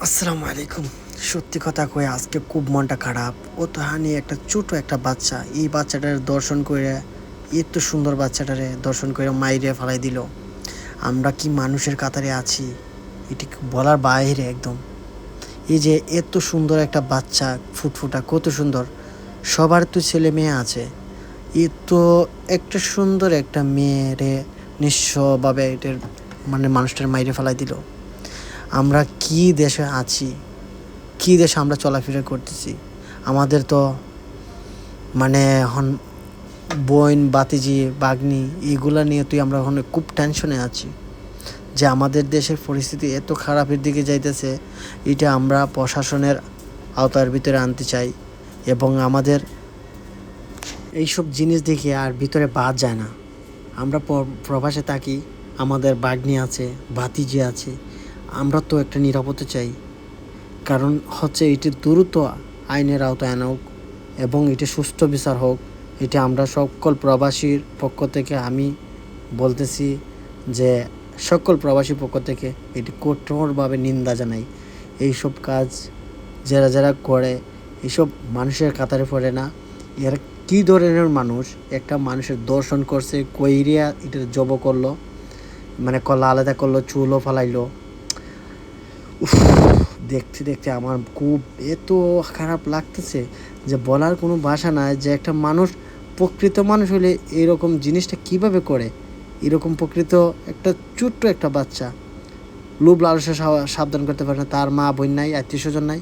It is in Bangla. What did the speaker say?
আসসালামু আলাইকুম। সত্যি কথা কয়ে আজকে খুব মনটা খারাপ। ও তো হানি একটা ছোট একটা বাচ্চা। এই বাচ্চাটার দর্শন কইরা এত সুন্দর বাচ্চাটারে দর্শন কইরা মাইরে ফালাই দিল। আমরা কি মানুষের কাতারে আছি? এটি কি বলার বাইরে একদম। এই যে এত সুন্দর একটা বাচ্চা ফুটফুটা কত সুন্দর। সবার তো ছেলে মেয়ে আছে। এ তো একটা সুন্দর একটা মেয়েরে নিঃস্বভাবে এটার মানে মানুষটার মাইরে ফেলাই দিল। আমরা কি দেশে আছি? কি দেশে আমরা চলাফেরা করতেছি? আমাদের তো মানে এখন বোন, বাতিজি, বাগ্নি এগুলা নিয়ে আমরা এখন খুব টেনশনে আছি যে আমাদের দেশের পরিস্থিতি এত খারাপের দিকে যাইতেছে। এটা আমরা প্রশাসনের আওতার ভিতরে আনতে চাই এবং আমাদের এইসব জিনিস দেখে আর ভিতরে বাদ যায় না। আমরা প্রবাসে থাকি, আমাদের বাগ্নি আছে, ভাতিজি আছে। আমরা তো একটা নিরাপত্তা চাই। কারণ হচ্ছে এটি দ্রুত আইনের আওতায় আনা হোক এবং এটি সুষ্ঠু বিচার হোক। এটা আমরা সকল প্রবাসীর পক্ষ থেকে আমি বলতেছি যে সকল প্রবাসীর পক্ষ থেকে এটি কঠোরভাবে নিন্দা জানাই। এইসব কাজ যারা যারা করে এইসব মানুষের কাতারে পড়ে না। এরা কী ধরনের মানুষ? একটা মানুষের দর্শন করছে, কইরিয়া এটা জব করলো, মানে কলা আলাদা করলো, চুলও ফালাইলো। দেখতে দেখতে আমার খুব এত খারাপ লাগতেছে যে বলার কোনো ভাষা নাই। যে একটা মানুষ, প্রকৃত মানুষ হলে এরকম জিনিসটা কিভাবে করে? এরকম প্রকৃত একটা ছোট্ট একটা বাচ্চা লোভ লালসা সাবধান করতে পারে না, তার মা বোন নাই, আত্মীয় স্বজন নাই।